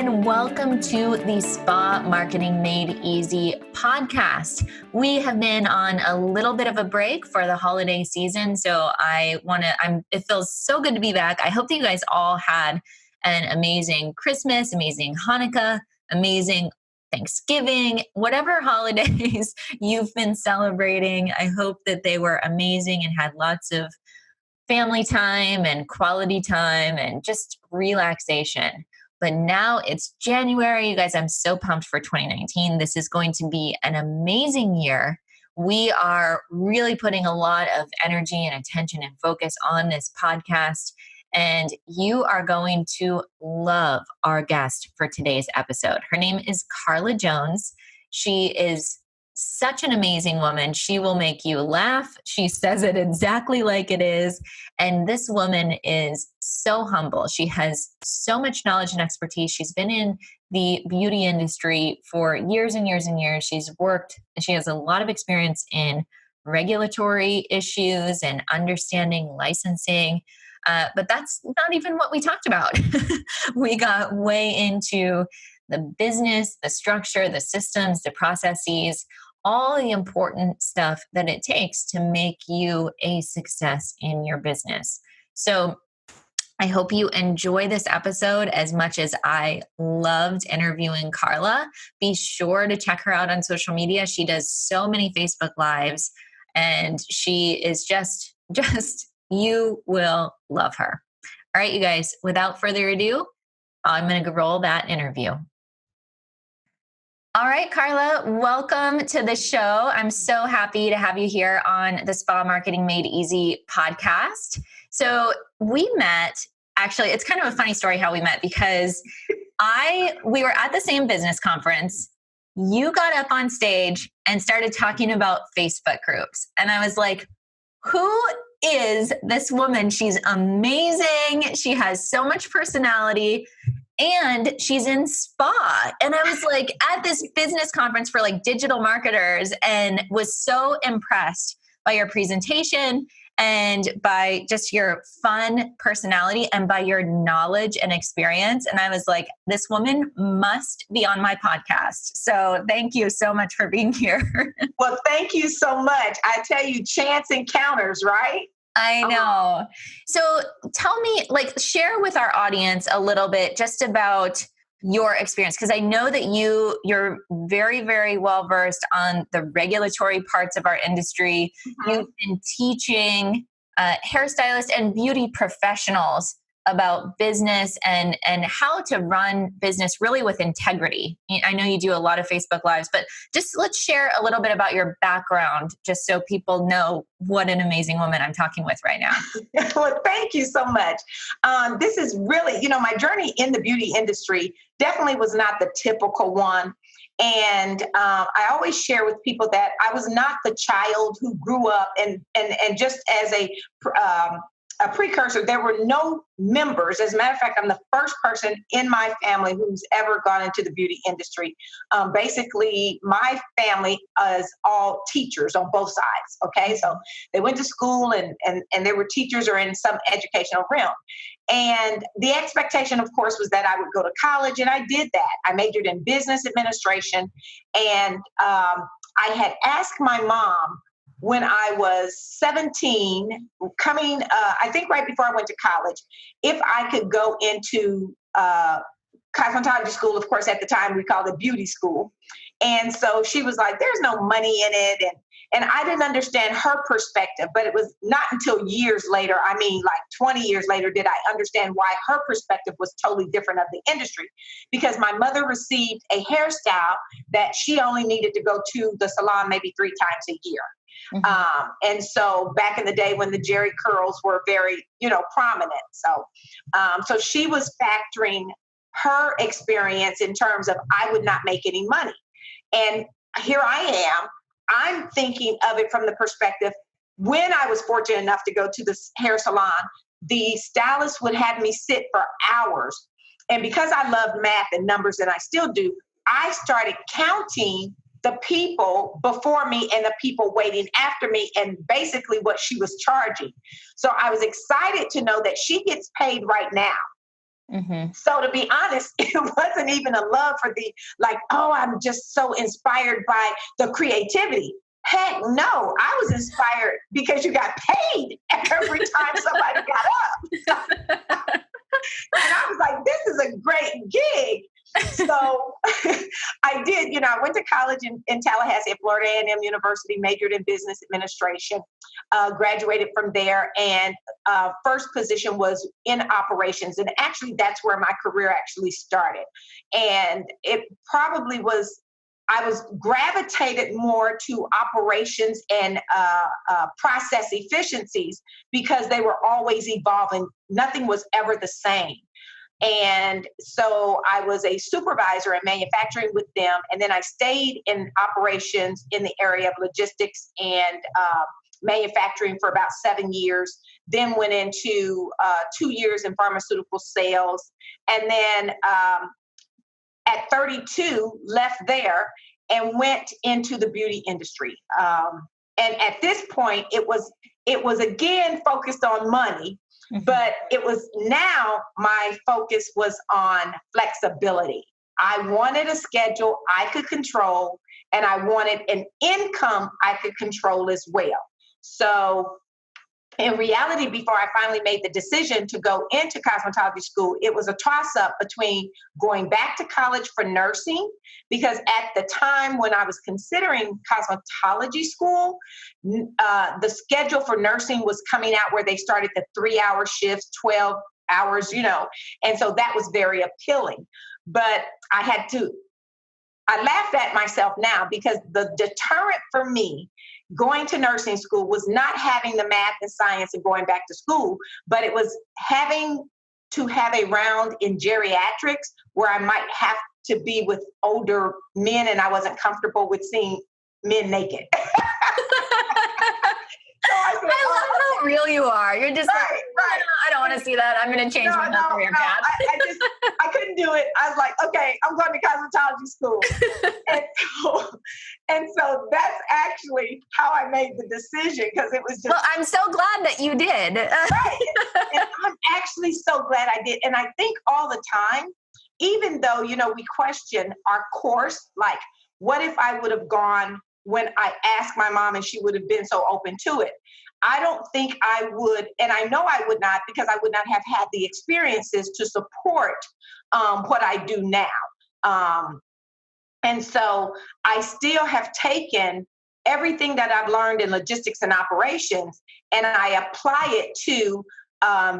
and welcome to the Spa Marketing Made Easy podcast. We have been on a little bit of a break for the holiday season, so it feels so good to be back. I hope that you guys all had an amazing Christmas, amazing Hanukkah, amazing Thanksgiving, whatever holidays you've been celebrating. I hope that they were amazing and had lots of family time and quality time and just relaxation. But now it's January. You guys, I'm so pumped for 2019. This is going to be an amazing year. We are really putting a lot of energy and attention and focus on this podcast. And you are going to love our guest for today's episode. Her name is Carla Jones. She is such an amazing woman. She will make you laugh. She says it exactly like it is. And this woman is so humble. She has so much knowledge and expertise. She's been in the beauty industry for years and years and years. She has a lot of experience in regulatory issues and understanding licensing. But that's not even what we talked about. We got way into the business, the structure, the systems, the processes, all the important stuff that it takes to make you a success in your business. So I hope you enjoy this episode as much as I loved interviewing Carla. Be sure to check her out on social media. She does so many Facebook Lives, and she is just you will love her. All right, you guys, without further ado, I'm going to roll that interview. All right, Carla, welcome to the show. I'm so happy to have you here on the Spa Marketing Made Easy podcast. So we met, actually, it's kind of a funny story how we met because we were at the same business conference. You got up on stage and started talking about Facebook groups. And I was like, who is this woman? She's amazing. She has so much personality. And she's in spa. And I was like at this business conference for like digital marketers and was so impressed by your presentation and by just your fun personality and by your knowledge and experience. And I was like, this woman must be on my podcast. So thank you so much for being here. Well, thank you so much. I tell you, chance encounters, right? I know. So tell me, share with our audience a little bit just about your experience, because I know that you're very, very well versed on the regulatory parts of our industry. Mm-hmm. You've been teaching hairstylists and beauty professionals about business and how to run business really with integrity. I know you do a lot of Facebook Lives, but just let's share a little bit about your background just so people know what an amazing woman I'm talking with right now. Well, thank you so much. This is really, my journey in the beauty industry definitely was not the typical one. And I always share with people that I was not the child who grew up and just as a precursor, there were no members. As a matter of fact, I'm the first person in my family who's ever gone into the beauty industry. Basically, my family is all teachers on both sides. Okay, so they went to school and they were teachers or in some educational realm. And the expectation, of course, was that I would go to college, and I did that. I majored in business administration, and I had asked my mom when I was 17, I think right before I went to college, if I could go into cosmetology school. Of course, at the time we called it beauty school. And so she was like, there's no money in it. And I didn't understand her perspective, but it was not until years later, like 20 years later, did I understand why her perspective was totally different of the industry. Because my mother received a hairstyle that she only needed to go to the salon maybe 3 times a year. Mm-hmm. And so back in the day when the Jerry curls were very, prominent. So she was factoring her experience in terms of I would not make any money. And here I am. I'm thinking of it from the perspective when I was fortunate enough to go to the hair salon, the stylist would have me sit for hours. And because I loved math and numbers, and I still do, I started counting the people before me and the people waiting after me and basically what she was charging. So I was excited to know that she gets paid right now. Mm-hmm. So to be honest, it wasn't even a love for the, like, oh, I'm just so inspired by the creativity. Heck no, I was inspired because you got paid every time somebody got up. And I was like, this is a great gig. So I did, I went to college in Tallahassee at Florida A&M University, majored in business administration, graduated from there, and first position was in operations. And actually, that's where my career actually started. And it probably was, I was gravitated more to operations and process efficiencies because they were always evolving. Nothing was ever the same. And so I was a supervisor in manufacturing with them. And then I stayed in operations in the area of logistics and manufacturing for about 7 years, then went into 2 years in pharmaceutical sales. And then at 32, left there and went into the beauty industry. And at this point, it was again focused on money. But it was now my focus was on flexibility. I wanted a schedule I could control, and I wanted an income I could control as well. So in reality, before I finally made the decision to go into cosmetology school, it was a toss up between going back to college for nursing, because at the time when I was considering cosmetology school, the schedule for nursing was coming out where they started the 3-hour shifts, 12 hours, and so that was very appealing. But I laugh at myself now because the deterrent for me going to nursing school was not having the math and science and going back to school, but it was having to have a round in geriatrics where I might have to be with older men, and I wasn't comfortable with seeing men naked. So I said, I love how real you are. You're just right, right. I don't want to see that. I'm going to change my career path. I couldn't do it. I was like, okay, I'm going to cosmetology school. and so that's actually how I made the decision, because it was just. Well, I'm so glad that you did. Right. And I'm actually so glad I did. And I think all the time, even though, we question our course, like, what if I would have gone when I asked my mom and she would have been so open to it? I don't think I would, and I know I would not, because I would not have had the experiences to support what I do now. And so I still have taken everything that I've learned in logistics and operations, and I apply it to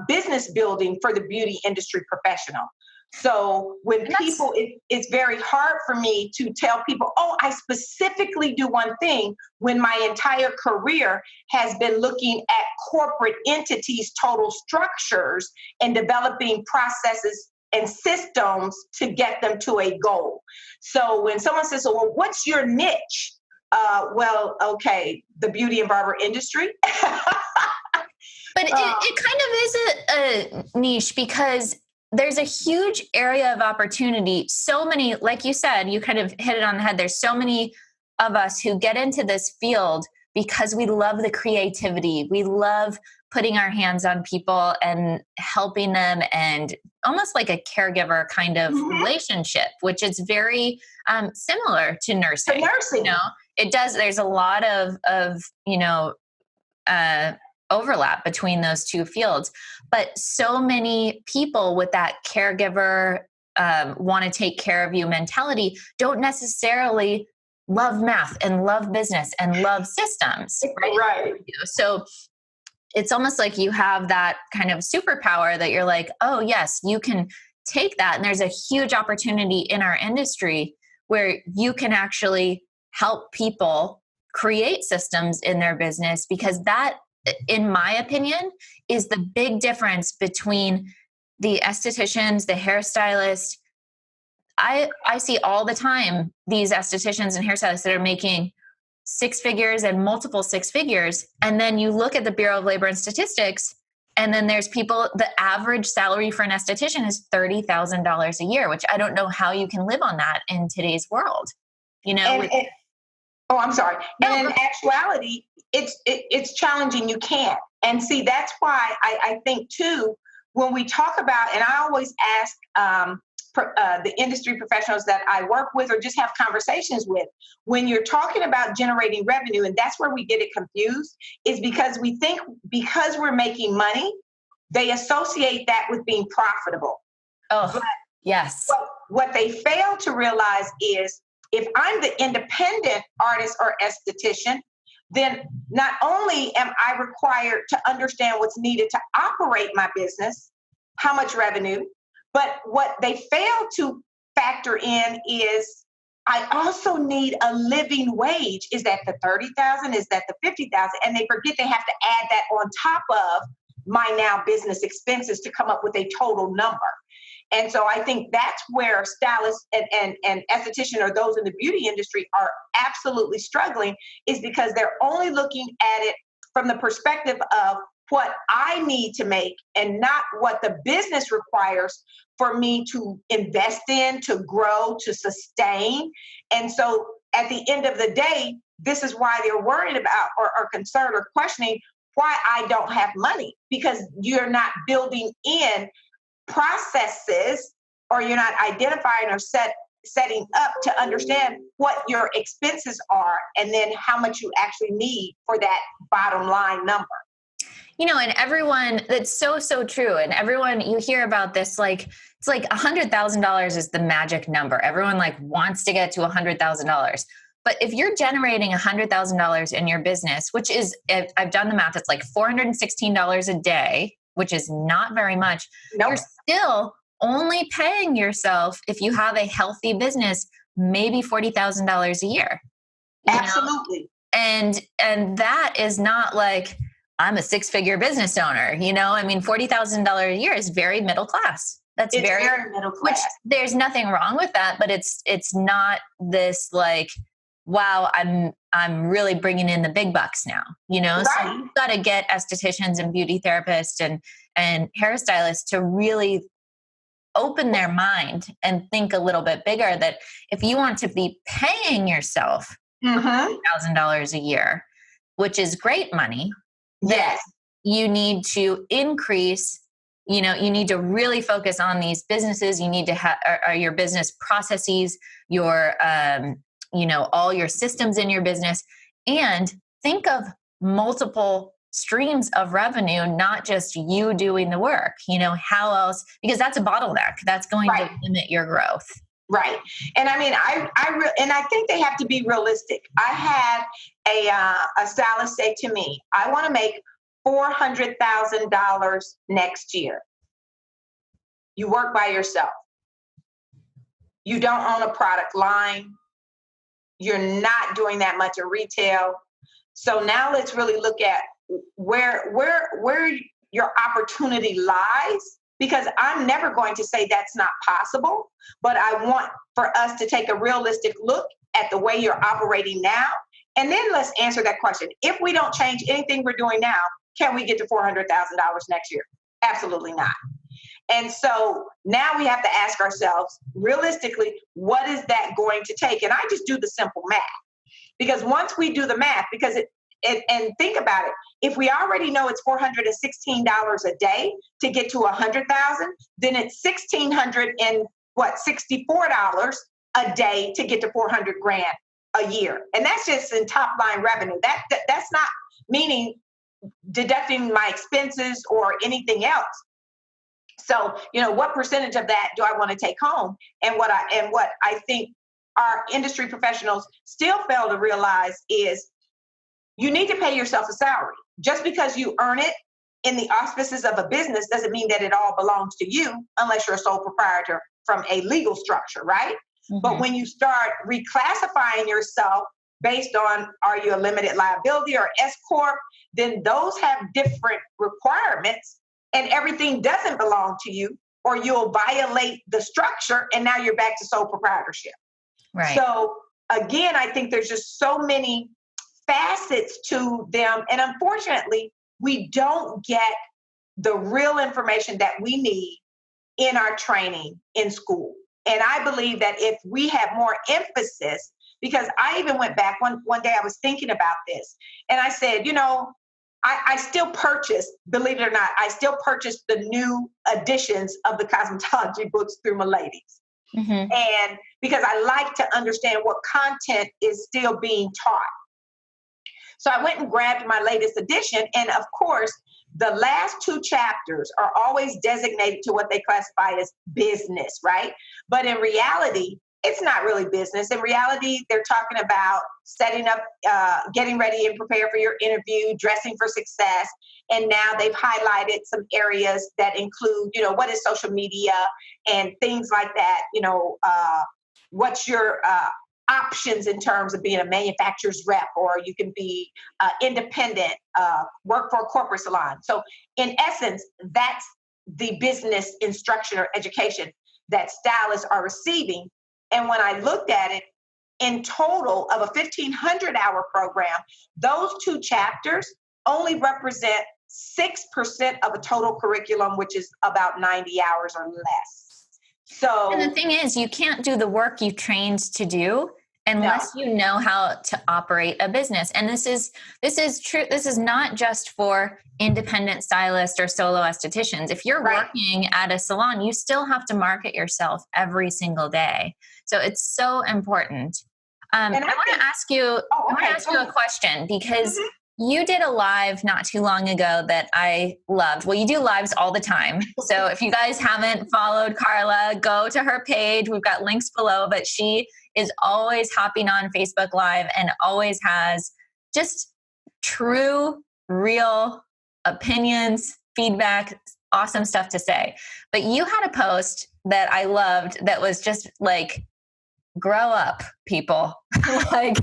business building for the beauty industry professional. So when people, it's very hard for me to tell people, oh, I specifically do one thing, when my entire career has been looking at corporate entities' total structures and developing processes and systems to get them to a goal. So when someone says, oh, well, what's your niche? Okay, the beauty and barber industry. But it kind of is a niche, because there's a huge area of opportunity. So many, like you said, you kind of hit it on the head. There's so many of us who get into this field because we love the creativity. We love putting our hands on people and helping them, and almost like a caregiver kind of relationship, which is very similar to nursing. It does. There's a lot of overlap between those two fields, but so many people with that caregiver want to take care of you mentality don't necessarily love math and love business and love systems, right? So it's almost like you have that kind of superpower that you're like, oh yes, you can take that, and there's a huge opportunity in our industry where you can actually help people create systems in their business, because that, in my opinion, is the big difference between the estheticians, the hairstylists. I see all the time these estheticians and hairstylists that are making 6 figures and multiple 6 figures. And then you look at the Bureau of Labor and Statistics, and then there's people, the average salary for an esthetician is $30,000 a year, which I don't know how you can live on that in today's world. I'm sorry. No. And in actuality, it's challenging. You can't. And see, that's why I think too, when we talk about, and I always ask the industry professionals that I work with or just have conversations with, when you're talking about generating revenue, and that's where we get it confused, is because we think because we're making money, they associate that with being profitable. Oh, yes. What they fail to realize is if I'm the independent artist or esthetician, then not only am I required to understand what's needed to operate my business, how much revenue, but what they fail to factor in is I also need a living wage. Is that the 30,000? Is that the 50,000? And they forget they have to add that on top of my now business expenses to come up with a total number. And so I think that's where stylists and esthetician or those in the beauty industry are absolutely struggling, is because they're only looking at it from the perspective of what I need to make and not what the business requires for me to invest in, to grow, to sustain. And so at the end of the day, this is why they're worried about or concerned or questioning why I don't have money, because you're not building in processes, or you're not identifying or setting up to understand what your expenses are and then how much you actually need for that bottom line number. And everyone, that's so, so true. And everyone, you hear about this, like, it's like $100,000 is the magic number. Everyone like wants to get to $100,000. But if you're generating $100,000 in your business, which is, I've done the math, it's like $416 a day, which is not very much. Nope. You're still only paying yourself, if you have a healthy business, maybe $40,000 a year. Absolutely. And that is not like, I'm a six-figure business owner, I mean, $40,000 a year is very middle class. It's very middle class. Which there's nothing wrong with that, but it's not this like, wow, I'm really bringing in the big bucks now, Right. So you've got to get estheticians and beauty therapists and hairstylists to really open their mind and think a little bit bigger, that if you want to be paying yourself $1,000 a year, which is great money, yes, you need to increase, you need to really focus on these businesses. You need to have your business processes, your, all your systems in your business, and think of multiple streams of revenue, not just you doing the work. How else, because that's a bottleneck that's going to limit your growth. Right. And I mean, I think they have to be realistic. I had a stylist say to me, I want to make $400,000 next year. You work by yourself. You don't own a product line. You're not doing that much in retail. So now let's really look at where your opportunity lies, because I'm never going to say that's not possible, but I want for us to take a realistic look at the way you're operating now. And then let's answer that question. If we don't change anything we're doing now, can we get to $400,000 next year? Absolutely not. And so now we have to ask ourselves, realistically, what is that going to take? And I just do the simple math, because once we do the math, and think about it, if we already know it's $416 a day to get to 100,000, then it's $1,664 a day to get to 400 grand a year. And that's just in top line revenue. That's not meaning deducting my expenses or anything else. So, what percentage of that do I want to take home? And what I think our industry professionals still fail to realize is you need to pay yourself a salary. Just because you earn it in the auspices of a business doesn't mean that it all belongs to you, unless you're a sole proprietor from a legal structure, right? Mm-hmm. But when you start reclassifying yourself based on, are you a limited liability or S Corp, then those have different requirements, and everything doesn't belong to you, or you'll violate the structure, and now you're back to sole proprietorship. Right. So again, I think there's just so many facets to them, and unfortunately, we don't get the real information that we need in our training in school. And I believe that if we have more emphasis, because I even went back one day, I was thinking about this, and I said, I still purchase, believe it or not, I still purchase the new editions of the cosmetology books through my ladies. Mm-hmm. And because I like to understand what content is still being taught. So I went and grabbed my latest edition. And of course, the last two chapters are always designated to what they classify as business, right? But in reality, it's not really business. In reality, they're talking about setting up, getting ready and prepared for your interview, dressing for success. And now they've highlighted some areas that include, what is social media and things like that. What's your options in terms of being a manufacturer's rep, or you can be independent, work for a corporate salon. So in essence, that's the business instruction or education that stylists are receiving. And when I looked at it, in total of a 1,500-hour program, those two chapters only represent 6% of a total curriculum, which is about 90 hours or less. So, and the thing is, you can't do the work you trained to do unless you know how to operate a business. And this is true. This is not just for independent stylists or solo estheticians. If you're working at a salon, you still have to market yourself every single day. So it's so important. I want to ask you, a question, because you did a live not too long ago that I loved. Well, you do lives all the time. So if you guys haven't followed Carla, go to her page. We've got links below, but she is always hopping on Facebook Live and always has just true, real opinions, feedback, awesome stuff to say. But you had a post that I loved that was just like, grow up, people. Like,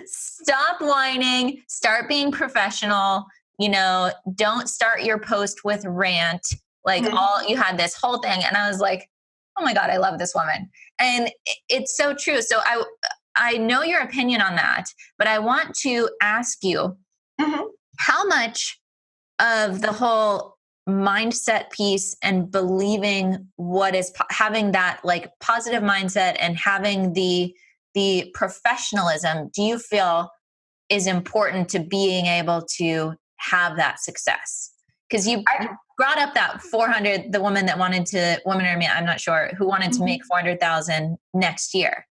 stop whining, start being professional, don't start your post with rant. Like you had this whole thing. And I was like, oh my God, I love this woman. And it's so true. So I know your opinion on that, but I want to ask you, how much of the whole mindset piece and believing what is having that like positive mindset and having the professionalism, do you feel is important to being able to have that success? Because you brought up that 400, the woman that wanted to, woman or man, I'm not sure, who wanted to make 400,000 next year.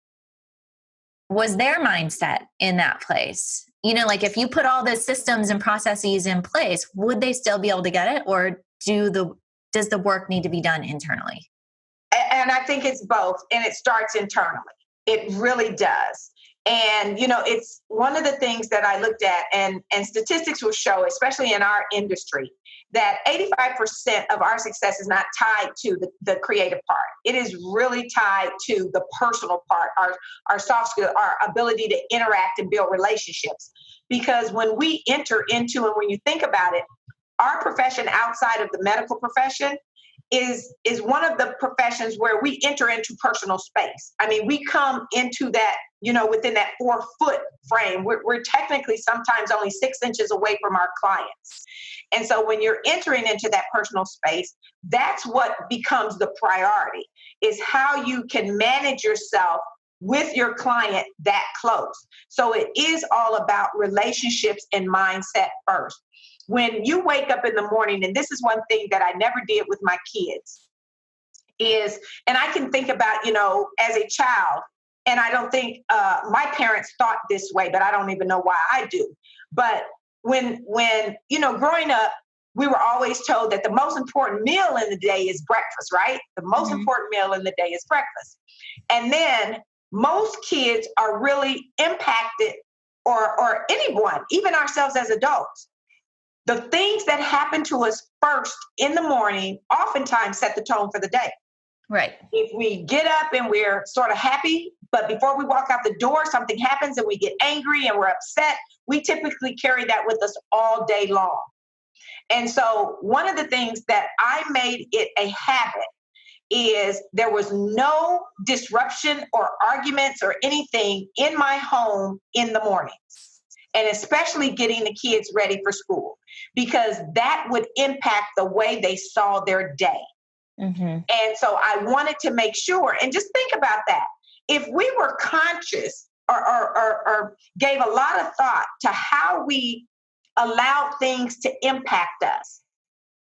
Was their mindset in that place? Like if you put all the systems and processes in place, would they still be able to get it? Or does the work need to be done internally? And I think it's both, and it starts internally. It really does. And, it's one of the things that I looked at, and statistics will show, especially in our industry, that 85% of our success is not tied to the creative part. It is really tied to the personal part, our soft skill, our ability to interact and build relationships. Because when we enter into, and when you think about it, our profession outside of the medical profession is one of the professions where we enter into personal space. I mean, we come into that, within that 4-foot frame. We're technically sometimes only 6 inches away from our clients. And so when you're entering into that personal space, that's what becomes the priority, is how you can manage yourself with your client that close. So it is all about relationships and mindset first. When you wake up in the morning, and this is one thing that I never did with my kids, and I can think about, as a child, and I don't think my parents thought this way, but I don't even know why I do. But when growing up, we were always told that the most important meal in the day is breakfast, right? The most important meal in the day is breakfast. And then most kids are really impacted, or anyone, even ourselves as adults. The things that happen to us first in the morning oftentimes set the tone for the day. Right. If we get up and we're sort of happy, but before we walk out the door, something happens and we get angry and we're upset, we typically carry that with us all day long. And so one of the things that I made it a habit is there was no disruption or arguments or anything in my home in the mornings. And especially getting the kids ready for school, because that would impact the way they saw their day. And so I wanted to make sure, and just think about that. If we were conscious or gave a lot of thought to how we allow things to impact us,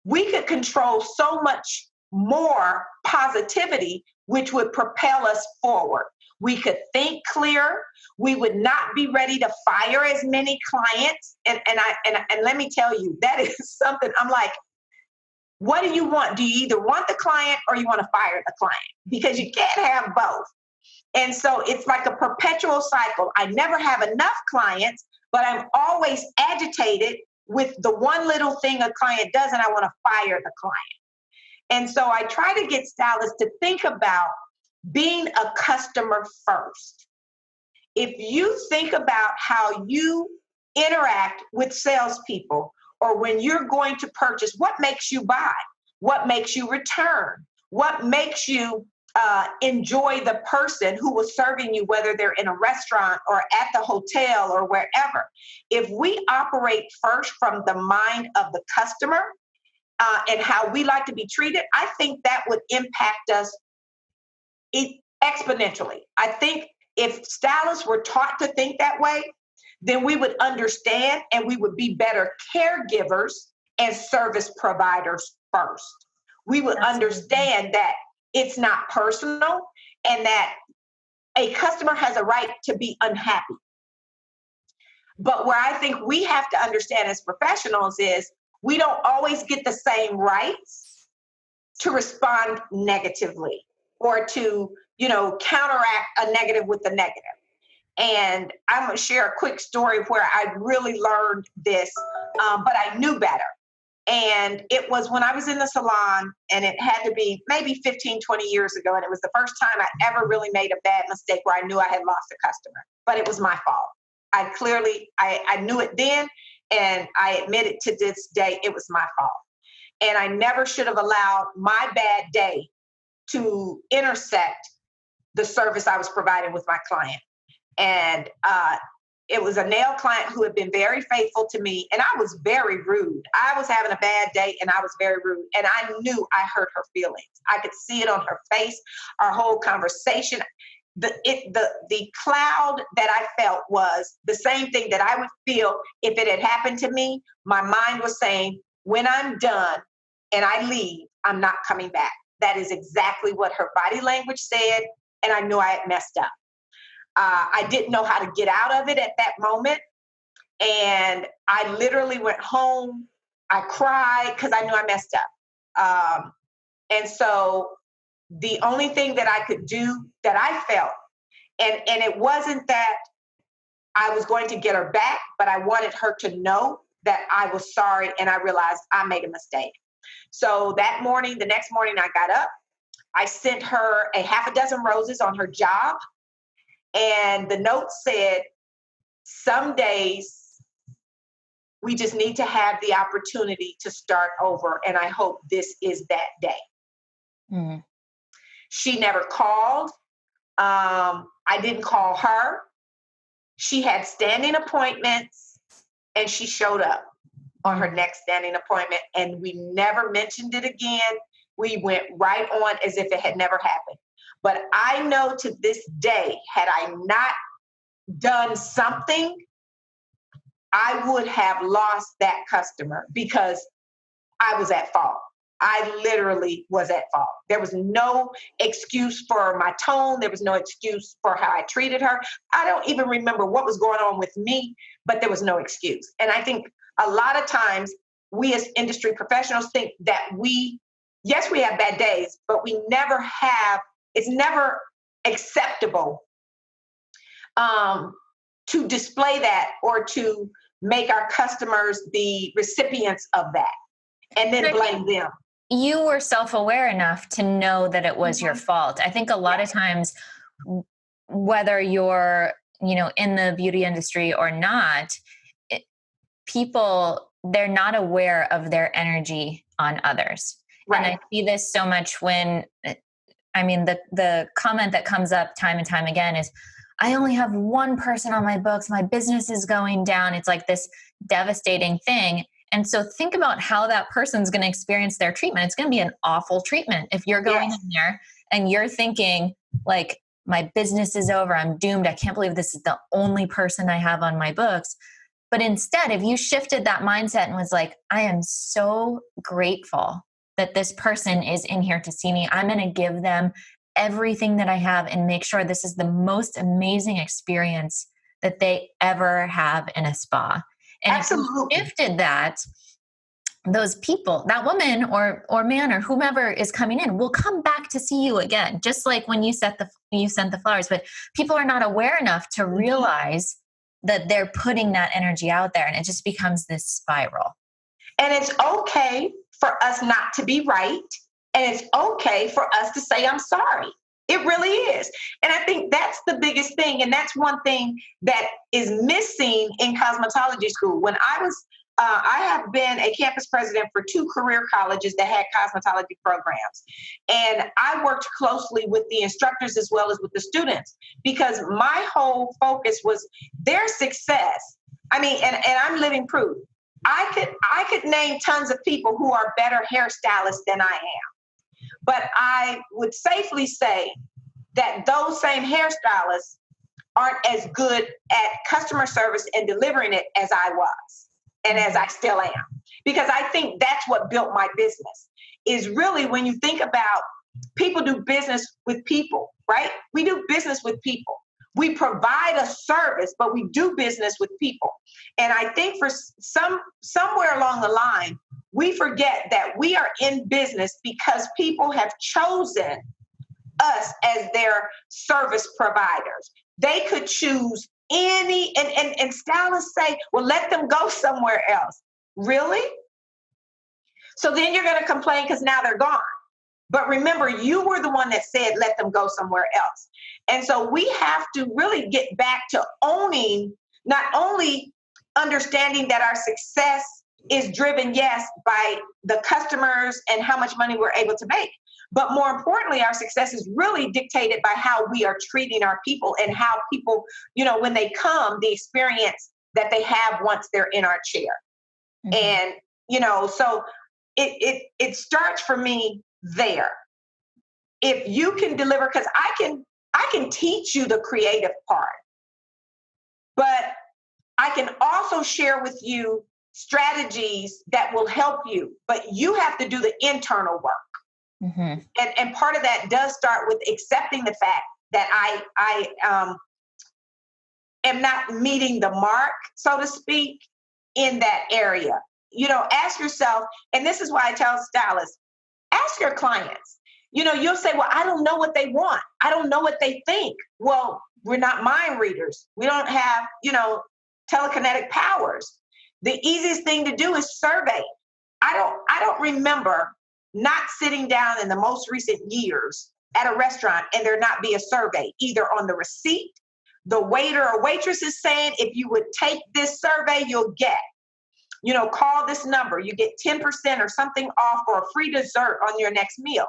we could control so much more positivity, which would propel us forward. We could think clear. We would not be ready to fire as many clients. And let me tell you, that is something I'm like, what do you want? Do you either want the client or you want to fire the client? Because you can't have both. And so it's like a perpetual cycle. I never have enough clients, but I'm always agitated with the one little thing a client does, and I want to fire the client. And so I try to get stylists to think about being a customer first. If you think about how you interact with salespeople, or when you're going to purchase, what makes you buy? What makes you return? What makes you enjoy the person who was serving you, whether they're in a restaurant or at the hotel or wherever? If we operate first from the mind of the customer and how we like to be treated, I think that would impact us exponentially. I think if stylists were taught to think that way, then we would understand and we would be better caregivers and service providers first. We would understand that it's not personal and that a customer has a right to be unhappy. But where I think we have to understand as professionals is we don't always get the same rights to respond negatively or to, counteract a negative with a negative. And I'm going to share a quick story where I really learned this, but I knew better. And it was when I was in the salon, and it had to be maybe 15, 20 years ago. And it was the first time I ever really made a bad mistake where I knew I had lost a customer, but it was my fault. I knew it then, and I admit it to this day, it was my fault. And I never should have allowed my bad day to intersect the service I was providing with my client. And it was a nail client who had been very faithful to me, and I was very rude. I was having a bad day, and I was very rude, and I knew I hurt her feelings. I could see it on her face, our whole conversation. The cloud that I felt was the same thing that I would feel if it had happened to me. My mind was saying, when I'm done and I leave, I'm not coming back. That is exactly what her body language said, and I knew I had messed up. I didn't know how to get out of it at that moment. And I literally went home. I cried because I knew I messed up. And so the only thing that I could do that I felt, and it wasn't that I was going to get her back, but I wanted her to know that I was sorry and I realized I made a mistake. So that morning, the next morning I got up, I sent her a half a dozen roses on her job. And the note said, some days we just need to have the opportunity to start over. And I hope this is that day. Mm-hmm. She never called. I didn't call her. She had standing appointments and she showed up on her next standing appointment. And we never mentioned it again. We went right on as if it had never happened. But I know to this day, had I not done something, I would have lost that customer because I was at fault. I literally was at fault. There was no excuse for my tone. There was no excuse for how I treated her. I don't even remember what was going on with me, but there was no excuse. And I think a lot of times we as industry professionals think that yes, we have bad days, but we never have. It's never acceptable to display that or to make our customers the recipients of that and then blame them. You were self-aware enough to know that it was your fault. I think a lot of times, whether you're, in the beauty industry or not, people, they're not aware of their energy on others. Right. And I see this so much when, the comment that comes up time and time again is, I only have one person on my books. My business is going down. It's like this devastating thing. And so think about how that person's going to experience their treatment. It's going to be an awful treatment. If you're going in there and you're thinking like, my business is over. I'm doomed. I can't believe this is the only person I have on my books. But instead, if you shifted that mindset and was like, I am so grateful that this person is in here to see me. I'm going to give them everything that I have and make sure this is the most amazing experience that they ever have in a spa. And Absolutely. if you shifted that, those people, that woman or man or whomever is coming in will come back to see you again, just like when you sent the flowers. But people are not aware enough to realize that they're putting that energy out there, and it just becomes this spiral. And it's okay for us not to be right. And it's okay for us to say, I'm sorry. It really is. And I think that's the biggest thing. And that's one thing that is missing in cosmetology school. When I have been a campus president for 2 career colleges that had cosmetology programs. And I worked closely with the instructors as well as with the students, because my whole focus was their success. I mean, and I'm living proof. I could name tons of people who are better hairstylists than I am. But I would safely say that those same hairstylists aren't as good at customer service and delivering it as I was and as I still am. Because I think that's what built my business, is really when you think about people do business with people, right? We do business with people. We provide a service, but we do business with people. And I think for somewhere along the line, we forget that we are in business because people have chosen us as their service providers. They could choose any, and stylists say, well, let them go somewhere else. Really? So then you're going to complain because now they're gone. But remember, you were the one that said, let them go somewhere else. And so we have to really get back to owning, not only understanding that our success is driven, yes, by the customers and how much money we're able to make, but more importantly, our success is really dictated by how we are treating our people and how people, when they come, the experience that they have once they're in our chair. Mm-hmm. And, so it starts for me there. If you can deliver, because I can teach you the creative part, but I can also share with you strategies that will help you, but you have to do the internal work. Mm-hmm. And part of that does start with accepting the fact that I am not meeting the mark, so to speak, in that area. Ask yourself, and this is why I tell stylists, ask your clients. You'll say, well, I don't know what they want. I don't know what they think. Well, we're not mind readers. We don't have, telekinetic powers. The easiest thing to do is survey. I don't remember not sitting down in the most recent years at a restaurant and there not be a survey, either on the receipt, the waiter or waitress is saying, if you would take this survey, you'll get, call this number, you get 10% or something off or a free dessert on your next meal.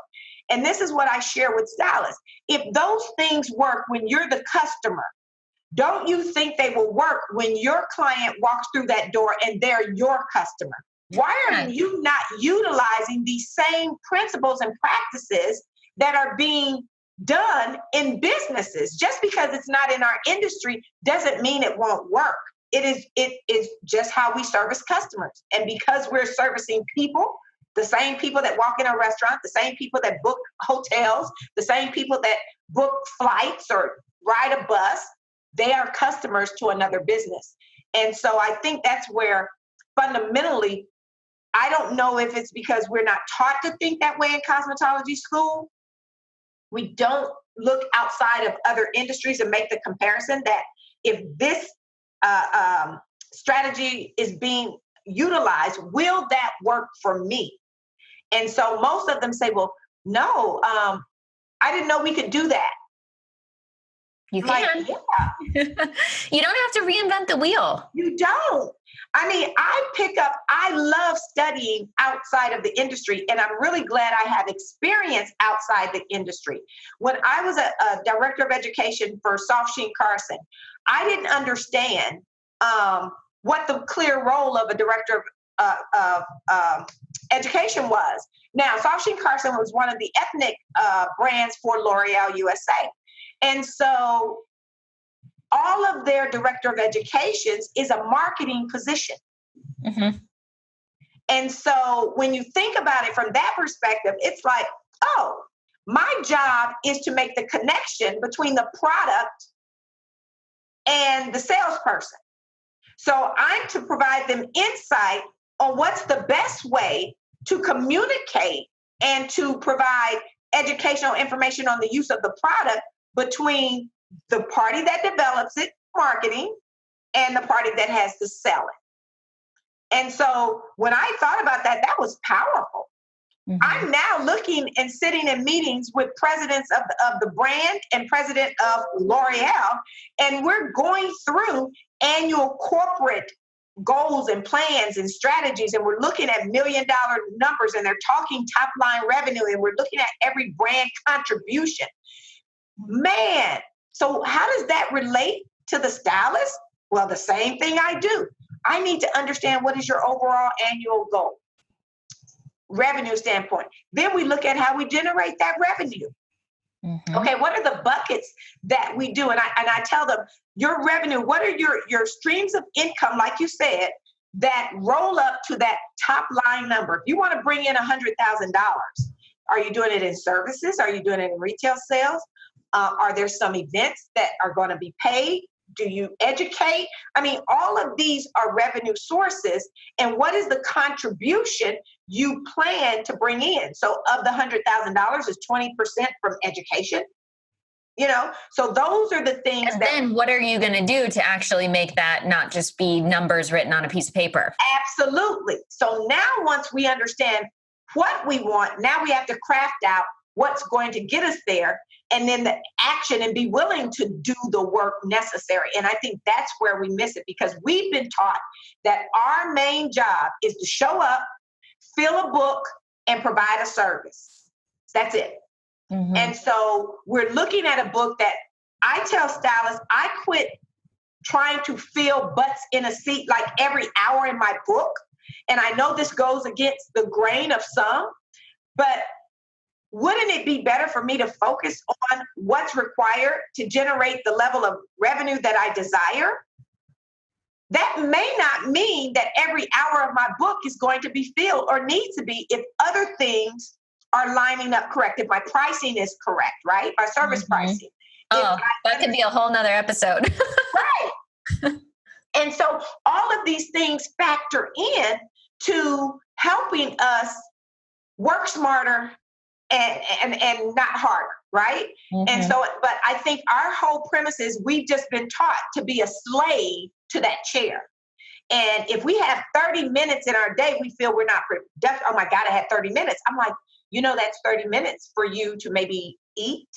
And this is what I share with stylists. If those things work when you're the customer, don't you think they will work when your client walks through that door and they're your customer? Why are you not utilizing these same principles and practices that are being done in businesses? Just because it's not in our industry doesn't mean it won't work. It is just how we service customers. And because we're servicing people, the same people that walk in a restaurant, the same people that book hotels, the same people that book flights or ride a bus, they are customers to another business. And so I think that's where fundamentally, I don't know if it's because we're not taught to think that way in cosmetology school. We don't look outside of other industries and make the comparison that if this strategy is being utilized, will that work for me? And so most of them say, well, no, I didn't know we could do that. You can. Yeah. You don't have to reinvent the wheel. You don't. I mean, I love studying outside of the industry, and I'm really glad I have experience outside the industry. When I was a director of education for Sharpening Carson, I didn't understand what the clear role of a director of education was. Now, Sharpening Carson was one of the ethnic brands for L'Oreal USA. And so all of their director of educations is a marketing position. Mm-hmm. And so when you think about it from that perspective, it's like, oh, my job is to make the connection between the product and the salesperson. So I'm to provide them insight on what's the best way to communicate and to provide educational information on the use of the product between the party that develops it, marketing, and the party that has to sell it. And so when I thought about that, that was powerful. Mm-hmm. I'm now looking and sitting in meetings with presidents of the brand and president of L'Oreal, and we're going through annual corporate goals and plans and strategies, and we're looking at $1 million numbers, and they're talking top line revenue, and we're looking at every brand contribution. Man, so how does that relate to the stylist? Well, the same thing I do. I need to understand what is your overall annual goal, revenue standpoint. Then we look at how we generate that revenue. Mm-hmm. Okay, what are the buckets that we do? And I tell them, your revenue, what are your streams of income, like you said, that roll up to that top line number? If you want to bring in $100,000, are you doing it in services? Are you doing it in retail sales? Are there some events that are going to be paid? Do you educate? I mean, all of these are revenue sources. And what is the contribution you plan to bring in? So of the $100,000 is 20% from education. You know, so those are the things. And then what are you going to do to actually make that not just be numbers written on a piece of paper? Absolutely. So now once we understand what we want, now we have to craft out what's going to get us there, and then the action, and be willing to do the work necessary. And I think that's where we miss it, because we've been taught that our main job is to show up, fill a book, and provide a service. That's it. Mm-hmm. And so we're looking at a book that I tell stylists, I quit trying to fill butts in a seat like every hour in my book. And I know this goes against the grain of some, but wouldn't it be better for me to focus on what's required to generate the level of revenue that I desire? That may not mean that every hour of my book is going to be filled or needs to be, if other things are lining up correct, if my pricing is correct, right? My service mm-hmm. pricing. Oh, that could be a whole nother episode. Right. And so all of these things factor in to helping us work smarter and not harder, right? Mm-hmm. And so, but I think our whole premise is we've just been taught to be a slave to that chair. And if we have 30 minutes in our day, we feel we're not productive. Oh my God, I had 30 minutes. I'm like, that's 30 minutes for you to maybe eat,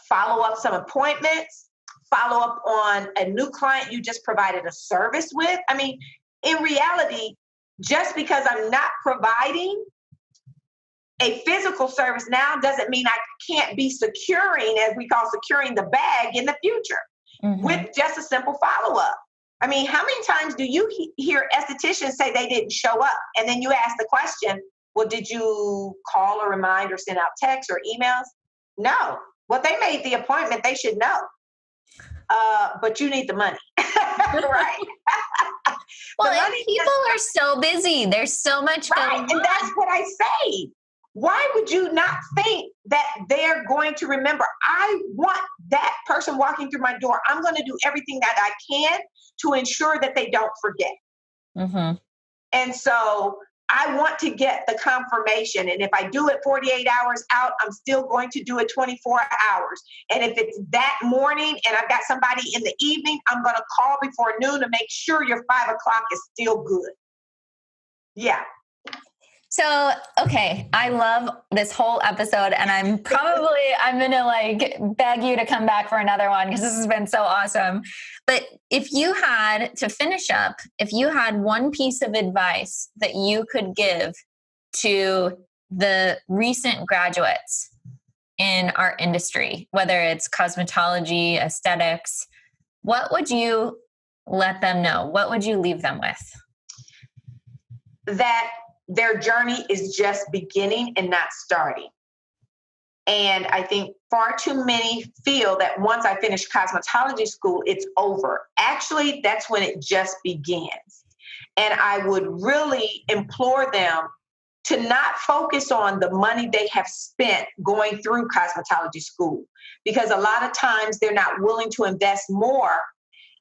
follow up some appointments, follow up on a new client you just provided a service with. I mean, in reality, just because I'm not providing a physical service now doesn't mean I can't be securing, as we call securing the bag in the future mm-hmm. with just a simple follow-up. I mean, how many times do you hear estheticians say they didn't show up? And then you ask the question, well, did you call or remind or send out texts or emails? No. Well, they made the appointment. They should know. But you need the money, right? Well, and people are so busy. There's so much going on. And that's what I say. Why would you not think that they're going to remember? I want that person walking through my door. I'm going to do everything that I can to ensure that they don't forget. Mm-hmm. And so I want to get the confirmation. And if I do it 48 hours out, I'm still going to do it 24 hours. And if it's that morning and I've got somebody in the evening, I'm going to call before noon to make sure your 5 o'clock is still good. Yeah. So, okay, I love this whole episode, and I'm going to beg you to come back for another one, because this has been so awesome. But if you had to finish up, if you had one piece of advice that you could give to the recent graduates in our industry, whether it's cosmetology, aesthetics, what would you let them know? What would you leave them with? That their journey is just beginning and not starting. And I think far too many feel that once I finish cosmetology school, it's over. Actually, that's when it just begins. And I would really implore them to not focus on the money they have spent going through cosmetology school, because a lot of times they're not willing to invest more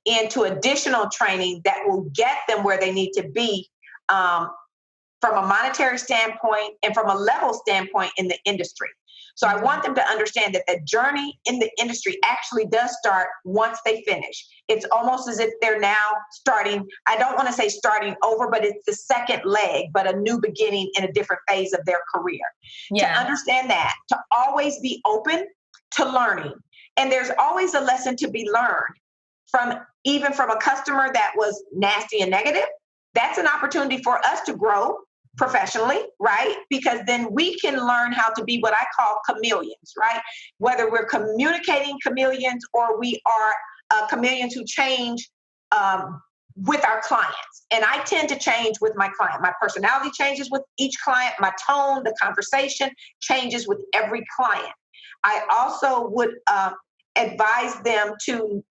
into additional training that will get them where they need to be, from a monetary standpoint and from a level standpoint in the industry. So I want them to understand that the journey in the industry actually does start once they finish. It's almost as if they're now starting, I don't want to say starting over, but it's the second leg, but a new beginning in a different phase of their career. Yeah. To understand that, to always be open to learning. And there's always a lesson to be learned even from a customer that was nasty and negative. That's an opportunity for us to grow professionally, right? Because then we can learn how to be what I call chameleons, right? Whether we're communicating chameleons or we are chameleons who change with our clients. And I tend to change with my client. My personality changes with each client. My tone, the conversation changes with every client. I also would advise them to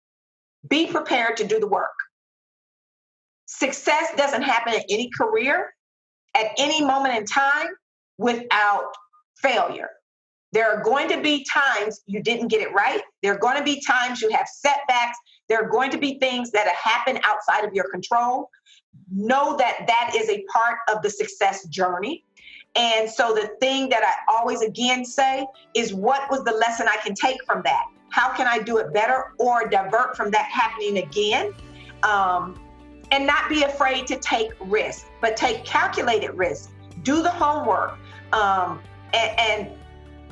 be prepared to do the work. Success doesn't happen in any career at any moment in time without failure. There are going to be times you didn't get it right. There are going to be times you have setbacks. There are going to be things that happen outside of your control. Know that that is a part of the success journey. And so the thing that I always again say is, what was the lesson I can take from that? How can I do it better or divert from that happening again? And not be afraid to take risks, but take calculated risks. Do the homework. And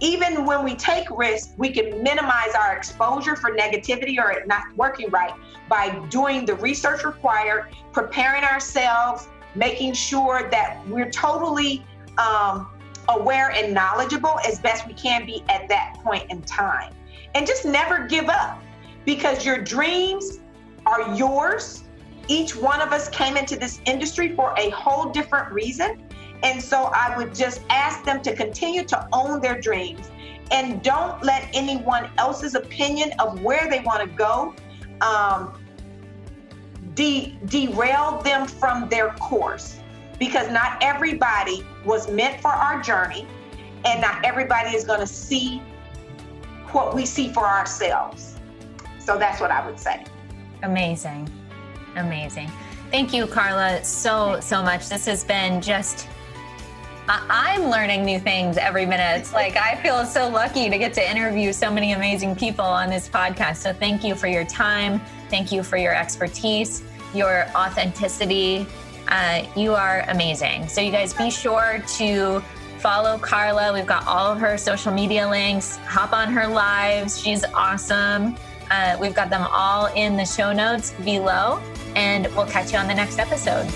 even when we take risks, we can minimize our exposure for negativity or it not working right by doing the research required, preparing ourselves, making sure that we're totally aware and knowledgeable as best we can be at that point in time. And just never give up, because your dreams are yours. Each one of us came into this industry for a whole different reason. And so I would just ask them to continue to own their dreams and don't let anyone else's opinion of where they want to go derail them from their course, because not everybody was meant for our journey and not everybody is going to see what we see for ourselves. So that's what I would say. Amazing. Amazing. Thank you, Carla, so much. This has been just, I'm learning new things every minute. It's like, I feel so lucky to get to interview so many amazing people on this podcast. So thank you for your time. Thank you for your expertise, your authenticity. You are amazing. So you guys be sure to follow Carla. We've got all of her social media links. Hop on her lives. She's awesome. We've got them all in the show notes below, and we'll catch you on the next episode.